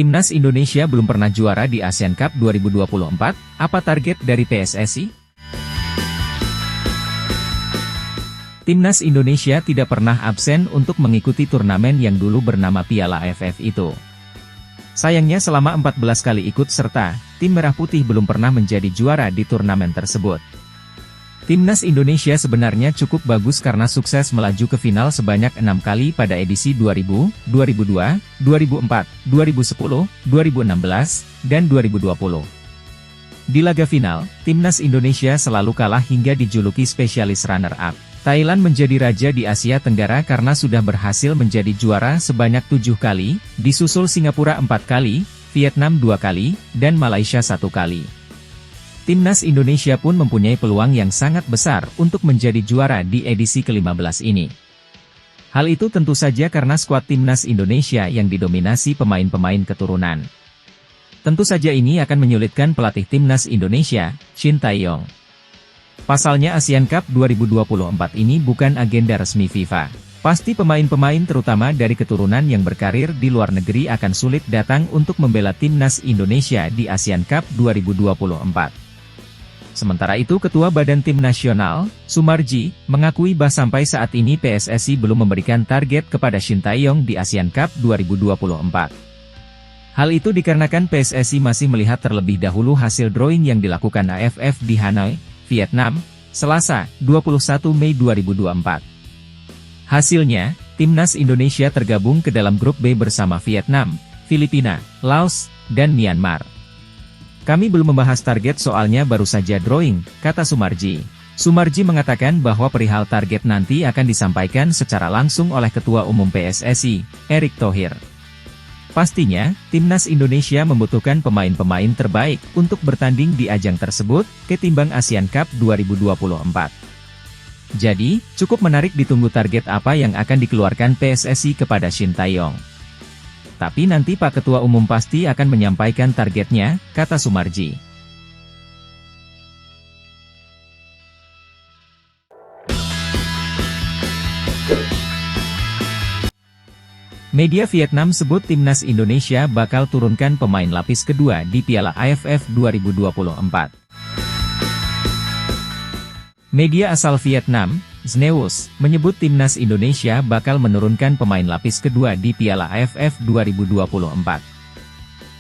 Timnas Indonesia belum pernah juara di Asian Cup 2024, apa target dari PSSI? Timnas Indonesia tidak pernah absen untuk mengikuti turnamen yang dulu bernama Piala AFF itu. Sayangnya selama 14 kali ikut serta, tim Merah Putih belum pernah menjadi juara di turnamen tersebut. Timnas Indonesia sebenarnya cukup bagus karena sukses melaju ke final sebanyak 6 kali pada edisi 2000, 2002, 2004, 2010, 2016, dan 2020. Di laga final, Timnas Indonesia selalu kalah hingga dijuluki spesialis runner-up. Thailand menjadi raja di Asia Tenggara karena sudah berhasil menjadi juara sebanyak 7 kali, disusul Singapura 4 kali, Vietnam 2 kali, dan Malaysia 1 kali. Timnas Indonesia pun mempunyai peluang yang sangat besar untuk menjadi juara di edisi ke-15 ini. Hal itu tentu saja karena skuad Timnas Indonesia yang didominasi pemain-pemain keturunan. Tentu saja ini akan menyulitkan pelatih Timnas Indonesia, Shin Tae-yong. Pasalnya Asian Cup 2024 ini bukan agenda resmi FIFA. Pasti pemain-pemain terutama dari keturunan yang berkarir di luar negeri akan sulit datang untuk membela Timnas Indonesia di Asian Cup 2024. Sementara itu Ketua Badan Tim Nasional, Sumarji, mengakui bahwa sampai saat ini PSSI belum memberikan target kepada Shin Tae-yong di Asian Cup 2024. Hal itu dikarenakan PSSI masih melihat terlebih dahulu hasil drawing yang dilakukan AFF di Hanoi, Vietnam, Selasa, 21 Mei 2024. Hasilnya, Timnas Indonesia tergabung ke dalam grup B bersama Vietnam, Filipina, Laos, dan Myanmar. Kami belum membahas target soalnya baru saja drawing, kata Sumarji. Sumarji mengatakan bahwa perihal target nanti akan disampaikan secara langsung oleh Ketua Umum PSSI, Erick Thohir. Pastinya, Timnas Indonesia membutuhkan pemain-pemain terbaik untuk bertanding di ajang tersebut, ketimbang Asian Cup 2024. Jadi, cukup menarik ditunggu target apa yang akan dikeluarkan PSSI kepada Shin Tae-yong. Tapi nanti Pak Ketua Umum pasti akan menyampaikan targetnya, kata Sumarji. Media Vietnam sebut Timnas Indonesia bakal turunkan pemain lapis kedua di Piala AFF 2024. Media asal Vietnam, Zneus, menyebut Timnas Indonesia bakal menurunkan pemain lapis kedua di Piala AFF 2024.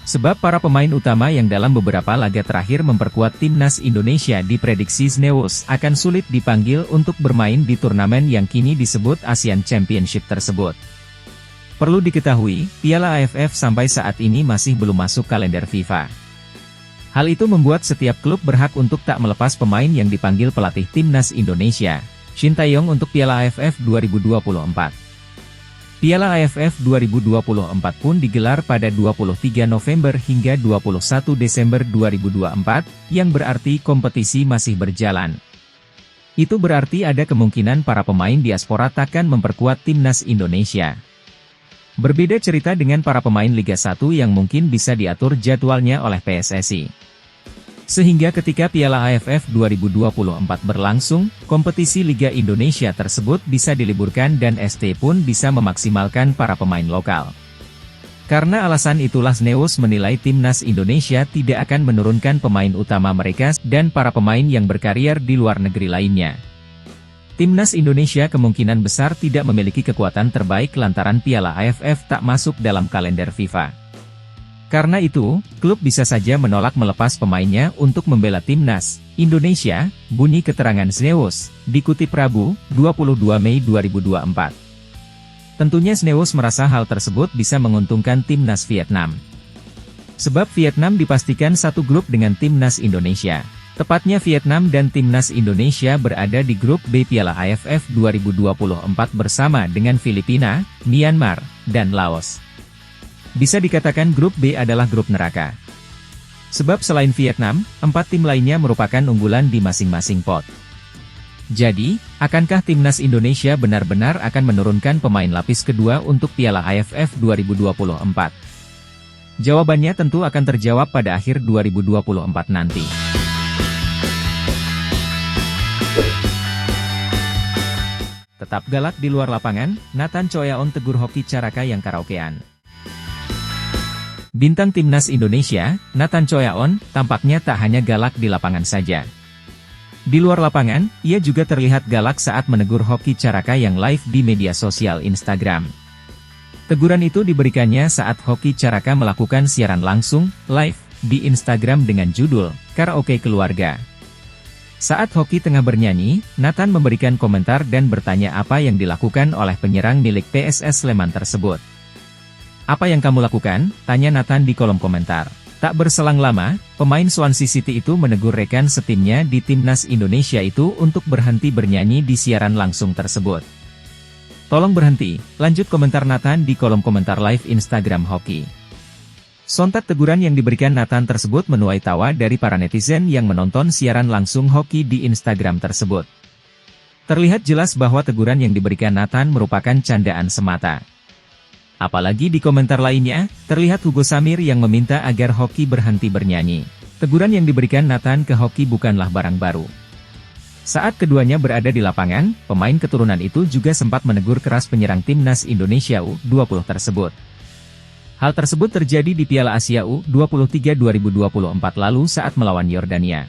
Sebab para pemain utama yang dalam beberapa laga terakhir memperkuat Timnas Indonesia diprediksi Zneus akan sulit dipanggil untuk bermain di turnamen yang kini disebut Asian Championship tersebut. Perlu diketahui, Piala AFF sampai saat ini masih belum masuk kalender FIFA. Hal itu membuat setiap klub berhak untuk tak melepas pemain yang dipanggil pelatih Timnas Indonesia, Shin Tae-yong untuk Piala AFF 2024. Piala AFF 2024 pun digelar pada 23 November hingga 21 Desember 2024, yang berarti kompetisi masih berjalan. Itu berarti ada kemungkinan para pemain diaspora takkan memperkuat Timnas Indonesia. Berbeda cerita dengan para pemain Liga 1 yang mungkin bisa diatur jadwalnya oleh PSSI. Sehingga ketika Piala AFF 2024 berlangsung, kompetisi Liga Indonesia tersebut bisa diliburkan dan ST pun bisa memaksimalkan para pemain lokal. Karena alasan itulah Zneus menilai Timnas Indonesia tidak akan menurunkan pemain utama mereka dan para pemain yang berkarier di luar negeri lainnya. Timnas Indonesia kemungkinan besar tidak memiliki kekuatan terbaik lantaran Piala AFF tak masuk dalam kalender FIFA. Karena itu, klub bisa saja menolak melepas pemainnya untuk membela Timnas Indonesia, bunyi keterangan Zneus, dikutip Rabu, 22 Mei 2024. Tentunya Zneus merasa hal tersebut bisa menguntungkan Timnas Vietnam. Sebab Vietnam dipastikan satu grup dengan Timnas Indonesia. Tepatnya Vietnam dan Timnas Indonesia berada di grup B Piala AFF 2024 bersama dengan Filipina, Myanmar, dan Laos. Bisa dikatakan grup B adalah grup neraka. Sebab selain Vietnam, 4 tim lainnya merupakan unggulan di masing-masing pot. Jadi, akankah Timnas Indonesia benar-benar akan menurunkan pemain lapis kedua untuk Piala AFF 2024? Jawabannya tentu akan terjawab pada akhir 2024 nanti. Tetap galak di luar lapangan, Nathan Choyaon tegur Hoki Caraka yang karaokean. Bintang timnas Indonesia, Nathan Choyaon, tampaknya tak hanya galak di lapangan saja. Di luar lapangan, ia juga terlihat galak saat menegur Hoki Caraka yang live di media sosial Instagram. Teguran itu diberikannya saat Hoki Caraka melakukan siaran langsung, live, di Instagram dengan judul, Karaoke Keluarga. Saat Hoki tengah bernyanyi, Nathan memberikan komentar dan bertanya apa yang dilakukan oleh penyerang milik PSS Sleman tersebut. "Apa yang kamu lakukan?" tanya Nathan di kolom komentar. Tak berselang lama, pemain Swansea City itu menegur rekan setimnya di timnas Indonesia itu untuk berhenti bernyanyi di siaran langsung tersebut. "Tolong berhenti," lanjut komentar Nathan di kolom komentar live Instagram Hoki. Sontak teguran yang diberikan Nathan tersebut menuai tawa dari para netizen yang menonton siaran langsung Hoki di Instagram tersebut. Terlihat jelas bahwa teguran yang diberikan Nathan merupakan candaan semata. Apalagi di komentar lainnya, terlihat Hugo Samir yang meminta agar Hoki berhenti bernyanyi. Teguran yang diberikan Nathan ke Hoki bukanlah barang baru. Saat keduanya berada di lapangan, pemain keturunan itu juga sempat menegur keras penyerang timnas Indonesia U20 tersebut. Hal tersebut terjadi di Piala Asia U23 2024 lalu saat melawan Yordania.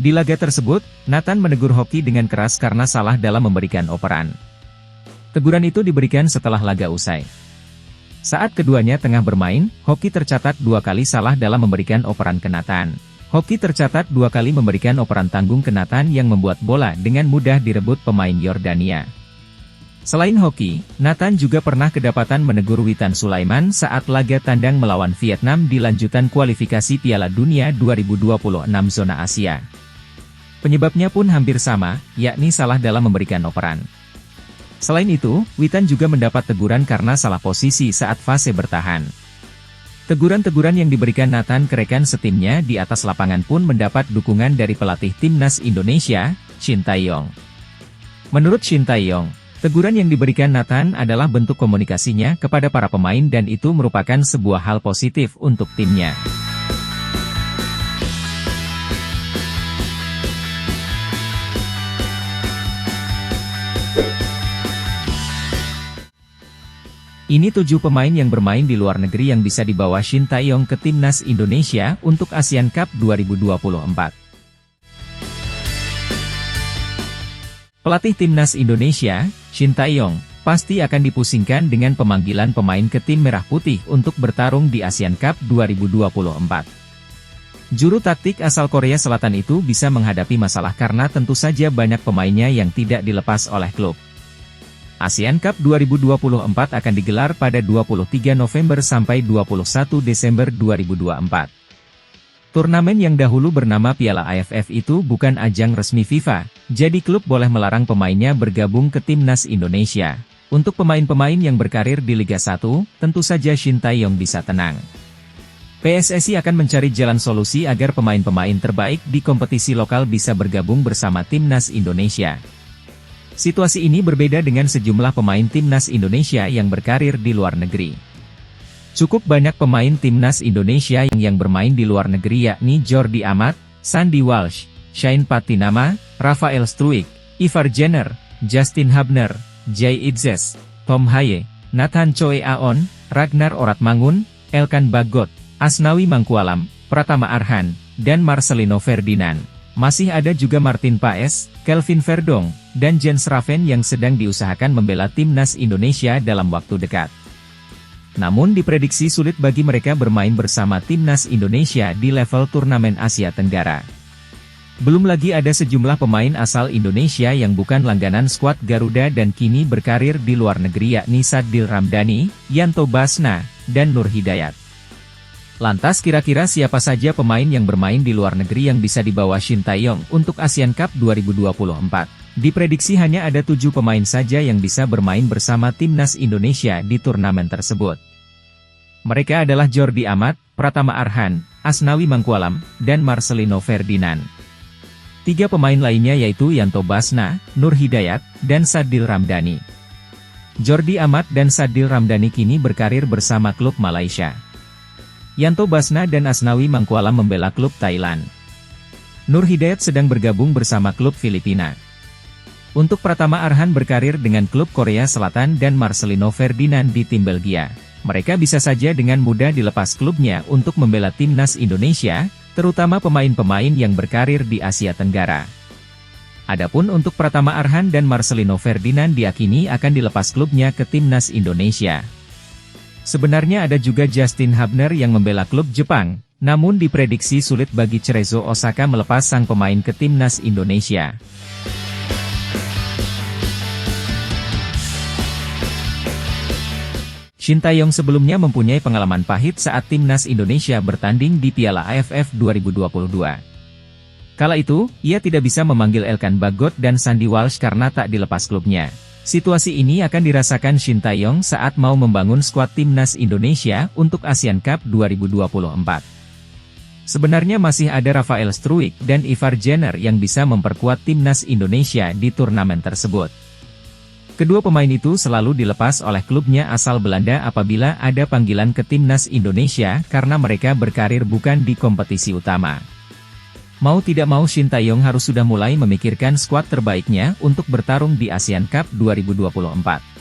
Di laga tersebut, Nathan menegur Hoki dengan keras karena salah dalam memberikan operan. Teguran itu diberikan setelah laga usai. Saat keduanya tengah bermain, Hoki tercatat 2 kali salah dalam memberikan operan ke Nathan. Hoki tercatat 2 kali memberikan operan tanggung ke Nathan yang membuat bola dengan mudah direbut pemain Yordania. Selain Hoki, Nathan juga pernah kedapatan menegur Witan Sulaiman saat laga tandang melawan Vietnam di lanjutan kualifikasi Piala Dunia 2026 zona Asia. Penyebabnya pun hampir sama, yakni salah dalam memberikan operan. Selain itu, Witan juga mendapat teguran karena salah posisi saat fase bertahan. Teguran-teguran yang diberikan Nathan ke rekan setimnya di atas lapangan pun mendapat dukungan dari pelatih timnas Indonesia, Shin Tae-yong. Menurut Shin Tae-yong, teguran yang diberikan Nathan adalah bentuk komunikasinya kepada para pemain dan itu merupakan sebuah hal positif untuk timnya. Ini 7 pemain yang bermain di luar negeri yang bisa dibawa Shin Tae-yong ke timnas Indonesia untuk Asian Cup 2024. Pelatih timnas Indonesia, Shin Tae-yong, pasti akan dipusingkan dengan pemanggilan pemain ke tim Merah Putih untuk bertarung di Asian Cup 2024. Juru taktik asal Korea Selatan itu bisa menghadapi masalah karena tentu saja banyak pemainnya yang tidak dilepas oleh klub. Asian Cup 2024 akan digelar pada 23 November sampai 21 Desember 2024. Turnamen yang dahulu bernama Piala AFF itu bukan ajang resmi FIFA, jadi klub boleh melarang pemainnya bergabung ke timnas Indonesia. Untuk pemain-pemain yang berkarir di Liga 1, tentu saja Shin Tae-yong bisa tenang. PSSI akan mencari jalan solusi agar pemain-pemain terbaik di kompetisi lokal bisa bergabung bersama timnas Indonesia. Situasi ini berbeda dengan sejumlah pemain timnas Indonesia yang berkarir di luar negeri. Cukup banyak pemain timnas Indonesia yang bermain di luar negeri yakni Jordi Amat, Sandy Walsh, Shane Patinama, Rafael Struijk, Ivar Jenner, Justin Hubner, Jay Itzes, Tom Haye, Nathan Choyaon, Ragnar Oratmangun, Elkan Bagot, Asnawi Mangkualam, Pratama Arhan, dan Marcelino Ferdinand. Masih ada juga Martin Paes, Kelvin Verdong, dan Jens Raven yang sedang diusahakan membela timnas Indonesia dalam waktu dekat. Namun diprediksi sulit bagi mereka bermain bersama timnas Indonesia di level turnamen Asia Tenggara. Belum lagi ada sejumlah pemain asal Indonesia yang bukan langganan skuad Garuda dan kini berkarir di luar negeri yakni Sadil Ramdhani, Yanto Basna, dan Nur Hidayat. Lantas kira-kira siapa saja pemain yang bermain di luar negeri yang bisa dibawa Shin Tae-yong untuk Asian Cup 2024? Diprediksi hanya ada 7 pemain saja yang bisa bermain bersama timnas Indonesia di turnamen tersebut. Mereka adalah Jordi Amat, Pratama Arhan, Asnawi Mangkualam, dan Marcelino Ferdinand. 3 pemain lainnya yaitu Yanto Basna, Nur Hidayat, dan Sadil Ramdhani. Jordi Amat dan Sadil Ramdhani kini berkarir bersama klub Malaysia. Yanto Basna dan Asnawi Mangkualam membela klub Thailand. Nur Hidayat sedang bergabung bersama klub Filipina. Untuk Pratama Arhan berkarir dengan klub Korea Selatan dan Marcelino Ferdinand di tim Belgia. mereka bisa saja dengan mudah dilepas klubnya untuk membela timnas Indonesia, terutama pemain-pemain yang berkarir di Asia Tenggara. Adapun untuk Pratama Arhan dan Marcelino Ferdinand diyakini akan dilepas klubnya ke timnas Indonesia. Sebenarnya ada juga Justin Hubner yang membela klub Jepang, namun diprediksi sulit bagi Cerezo Osaka melepas sang pemain ke timnas Indonesia. Shin Tae-yong sebelumnya mempunyai pengalaman pahit saat timnas Indonesia bertanding di Piala AFF 2022. Kala itu, ia tidak bisa memanggil Elkan Bagot dan Sandy Walsh karena tak dilepas klubnya. Situasi ini akan dirasakan Shin Tae-yong saat mau membangun skuad timnas Indonesia untuk Asian Cup 2024. Sebenarnya masih ada Rafael Struijk dan Ivar Jenner yang bisa memperkuat timnas Indonesia di turnamen tersebut. Kedua pemain itu selalu dilepas oleh klubnya asal Belanda apabila ada panggilan ke timnas Indonesia karena mereka berkarir bukan di kompetisi utama. Mau tidak mau Shin Tae-yong harus sudah mulai memikirkan skuad terbaiknya untuk bertarung di Asian Cup 2024.